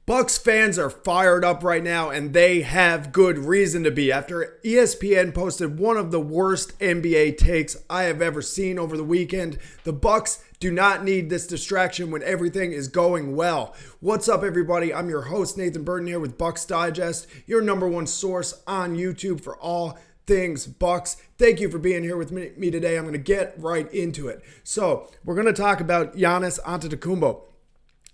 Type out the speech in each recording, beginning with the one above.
Bucks fans are fired up right now, and they have good reason to be after ESPN posted one of the worst NBA takes I have ever seen over the weekend. The Bucks do not need this distraction when everything is going well. What's up, everybody? I'm your host, Nathan Burton, here with Bucks Digest, your number one source on YouTube for all things Bucks. Thank you for being here with me today. I'm going to get right into it. So, we're going to talk about Giannis Antetokounmpo.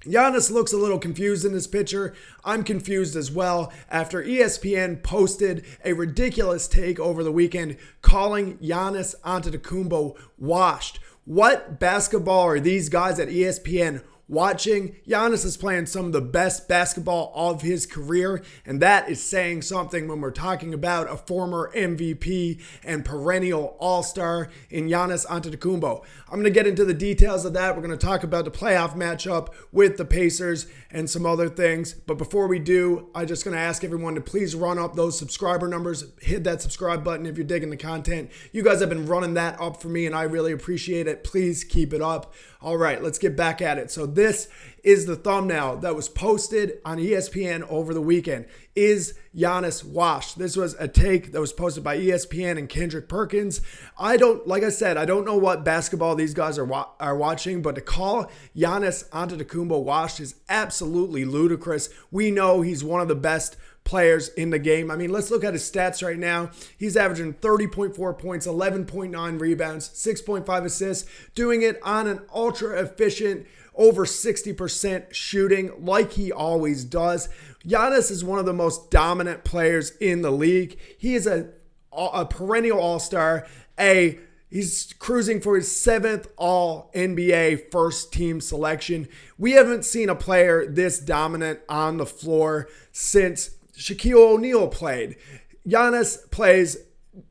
Giannis looks a little confused in this picture. I'm confused as well after ESPN posted a ridiculous take over the weekend calling Giannis Antetokounmpo washed. What basketball are these guys at ESPN watching? Giannis is playing some of the best basketball of his career, and that is saying something when we're talking about a former MVP and perennial all-star in Giannis Antetokounmpo. I'm going to get into the details of that. We're going to talk about the playoff matchup with the Pacers and some other things. But before we do, I'm just going to ask everyone to please run up those subscriber numbers. Hit that subscribe button if you're digging the content. You guys have been running that up for me, and I really appreciate it. Please keep it up. All right, let's get back at it. So this is the thumbnail that was posted on ESPN over the weekend. Is Giannis washed? This was a take that was posted by ESPN and Kendrick Perkins. Like I said, I don't know what basketball these guys are watching, but to call Giannis Antetokounmpo washed is absolutely ludicrous. We know he's one of the best players in the game. I mean, let's look at his stats right now. He's averaging 30.4 points, 11.9 rebounds, 6.5 assists, doing it on an ultra efficient, over 60% shooting like he always does. Giannis is one of the most dominant players in the league. He is a perennial all-star, He's cruising for his 7th All-NBA first-team selection. We haven't seen a player this dominant on the floor since Shaquille O'Neal played. Giannis plays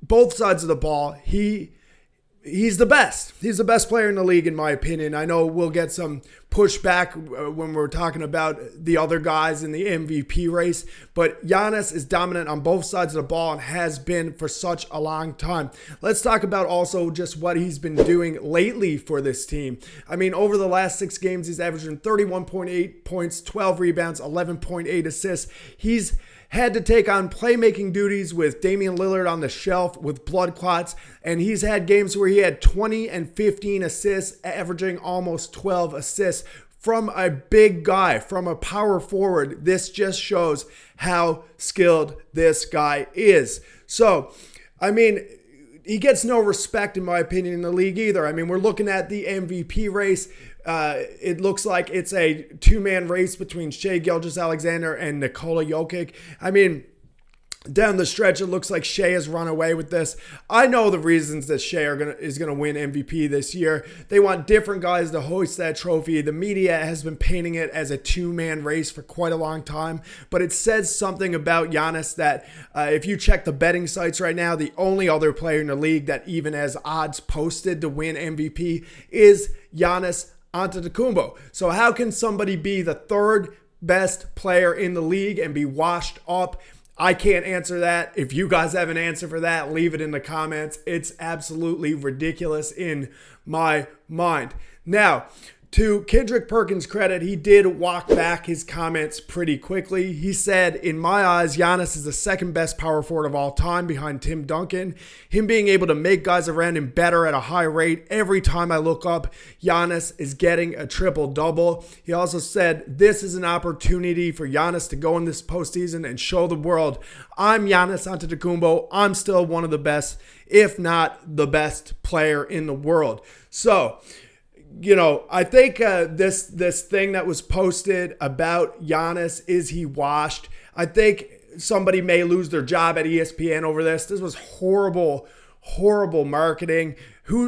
both sides of the ball. He's the best. He's the best player in the league, in my opinion. I know we'll get some pushback when we're talking about the other guys in the MVP race, but Giannis is dominant on both sides of the ball and has been for such a long time. Let's talk about also just what he's been doing lately for this team. I mean, over the last 6 games, he's averaging 31.8 points, 12 rebounds, 11.8 assists. He's had to take on playmaking duties with Damian Lillard on the shelf with blood clots, and he's had games where he had 20 and 15 assists, averaging almost 12 assists from a big guy, from a power forward. This just shows how skilled this guy is. So, I mean, he gets no respect, in my opinion, in the league either. I mean, we're looking at the MVP race. It looks like it's a 2-man race between Shai Gilgeous-Alexander and Nikola Jokic. I mean, down the stretch, it looks like Shai has run away with this. I know the reasons that Shai is gonna win MVP this year. They want different guys to hoist that trophy. The media has been painting it as a 2-man race for quite a long time, but it says something about Giannis that if you check the betting sites right now, the only other player in the league that even has odds posted to win MVP is Giannis Antetokounmpo. So how can somebody be the 3rd best player in the league and be washed up? I can't answer that. If you guys have an answer for that, leave it in the comments. It's absolutely ridiculous in my mind. Now, to Kendrick Perkins' credit, he did walk back his comments pretty quickly. He said, in my eyes, Giannis is the 2nd best power forward of all time behind Tim Duncan. Him being able to make guys around him better at a high rate. Every time I look up, Giannis is getting a triple-double. He also said, this is an opportunity for Giannis to go in this postseason and show the world, I'm Giannis Antetokounmpo. I'm still one of the best, if not the best player in the world. So, you know, I think this thing that was posted about Giannis, is he washed? I think somebody may lose their job at ESPN over this. This was horrible marketing.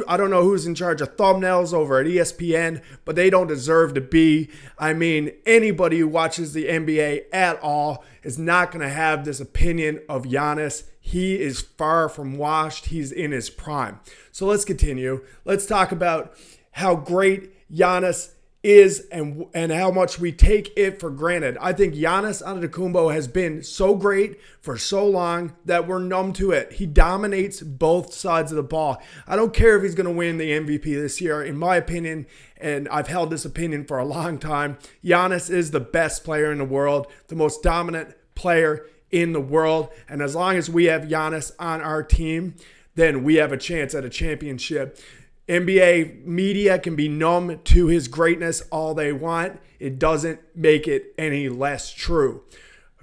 I don't know who's in charge of thumbnails over at ESPN, but they don't deserve to be. I mean, anybody who watches the NBA at all is not going to have this opinion of Giannis. He is far from washed. He's in his prime. So let's continue. Let's talk about how great Giannis is and how much we take it for granted. I think Giannis Antetokounmpo has been so great for so long that we're numb to it. He dominates both sides of the ball. I don't care if he's going to win the MVP this year. In my opinion, and I've held this opinion for a long time, Giannis is the best player in the world, the most dominant player in the world. And as long as we have Giannis on our team, then we have a chance at a championship. NBA media can be numb to his greatness all they want. It doesn't make it any less true.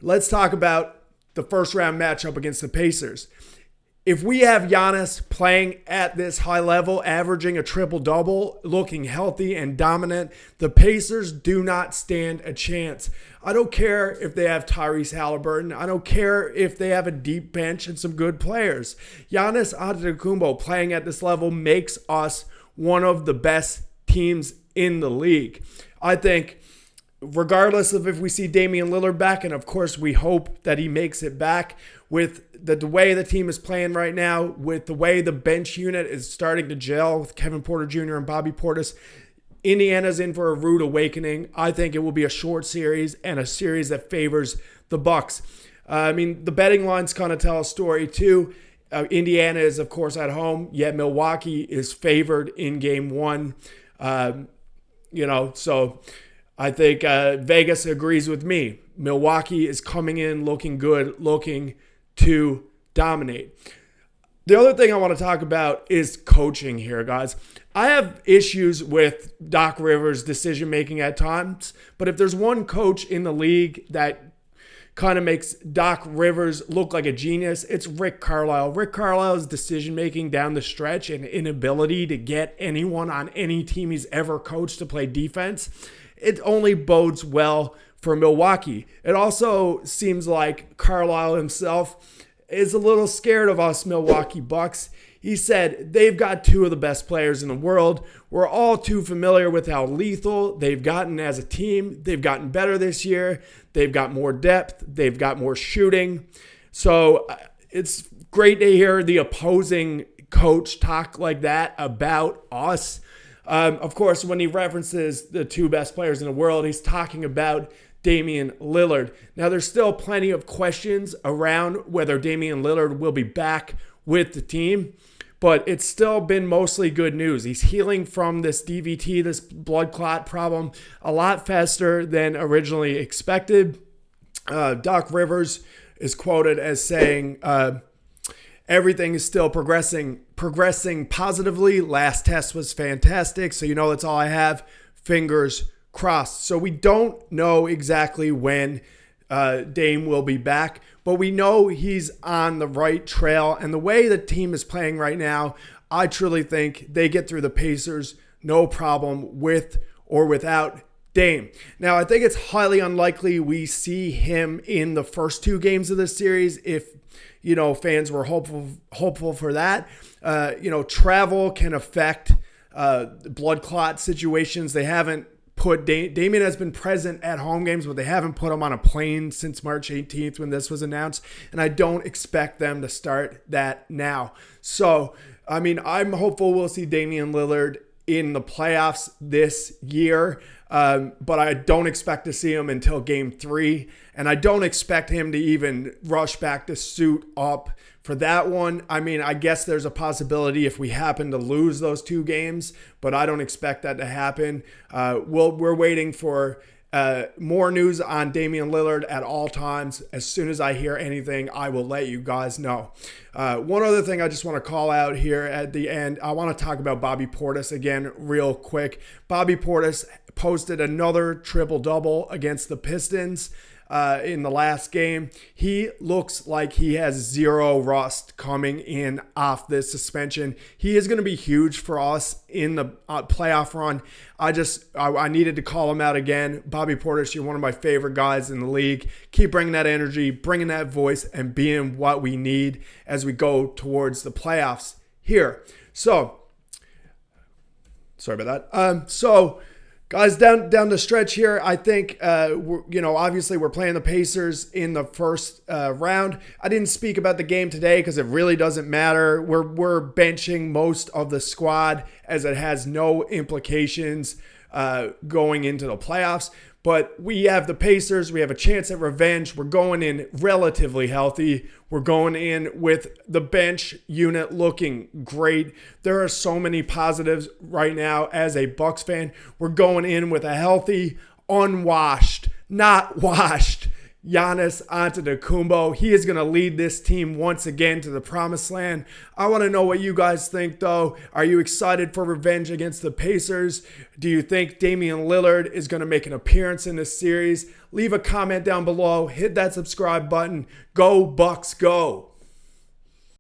Let's talk about the first round matchup against the Pacers. If we have Giannis playing at this high level, averaging a triple-double, looking healthy and dominant, the Pacers do not stand a chance. I don't care if they have Tyrese Halliburton. I don't care if they have a deep bench and some good players. Giannis Antetokounmpo playing at this level makes us one of the best teams in the league. I think regardless of if we see Damian Lillard back, and of course we hope that he makes it back, with the way the team is playing right now, with the way the bench unit is starting to gel with Kevin Porter Jr. and Bobby Portis, Indiana's in for a rude awakening. I think it will be a short series and a series that favors the Bucks. The betting lines kind of tell a story too. Indiana is, of course, at home, yet Milwaukee is favored in game one. So I think Vegas agrees with me. Milwaukee is coming in looking good, looking to dominate. The other thing I want to talk about is coaching here, guys. I have issues with Doc Rivers' decision-making at times, but if there's one coach in the league that kind of makes Doc Rivers look like a genius, it's Rick Carlisle. Rick Carlisle's decision-making down the stretch and inability to get anyone on any team he's ever coached to play defense, it only bodes well for Milwaukee. It also seems like Carlisle himself is a little scared of us Milwaukee Bucks. He said they've got two of the best players in the world. We're all too familiar with how lethal they've gotten as a team. They've gotten better this year. They've got more depth. They've got more shooting. So it's great to hear the opposing coach talk like that about us. Of course, when he references the two best players in the world, he's talking about Damian Lillard. Now, there's still plenty of questions around whether Damian Lillard will be back with the team, but it's still been mostly good news. He's healing from this DVT, this blood clot problem, a lot faster than originally expected. Doc Rivers is quoted as saying, everything is still progressing positively. Last test was fantastic, so that's all I have. Fingers crossed. So we don't know exactly when Dame will be back, but we know he's on the right trail. And the way the team is playing right now, I truly think they get through the Pacers no problem with or without Dame. Now, I think it's highly unlikely we see him in the first two games of this series if fans were hopeful for that. Travel can affect blood clot situations. They haven't put Damian has been present at home games, but they haven't put him on a plane since March 18th when this was announced, and I don't expect them to start that now. So, I'm hopeful we'll see Damian Lillard in the playoffs this year, but I don't expect to see him until Game 3, and I don't expect him to even rush back to suit up for that one. I guess there's a possibility if we happen to lose those two games, but I don't expect that to happen. We're waiting for more news on Damian Lillard at all times. As soon as I hear anything, I will let you guys know. One other thing I just want to call out here at the end, I want to talk about Bobby Portis again real quick. Bobby Portis posted another triple-double against the Pistons in the last game. He looks like he has zero rust coming in off this suspension. He is going to be huge for us in the playoff run. I needed to call him out again. Bobby Portis, you're one of my favorite guys in the league. Keep bringing that energy, bringing that voice, and being what we need as we go towards the playoffs here. So, sorry about that. Guys, down the stretch here, I think, obviously we're playing the Pacers in the first round. I didn't speak about the game today because it really doesn't matter. We're benching most of the squad as it has no implications going into the playoffs. But we have the Pacers. We have a chance at revenge. We're going in relatively healthy. We're going in with the bench unit looking great. There are so many positives right now as a Bucks fan. We're going in with a healthy, unwashed, not washed Giannis Antetokounmpo. He is going to lead this team once again to the promised land. I want to know what you guys think, though. Are you excited for revenge against the Pacers? Do you think Damian Lillard is going to make an appearance in this series? Leave a comment down below. Hit that subscribe button. Go Bucks, go!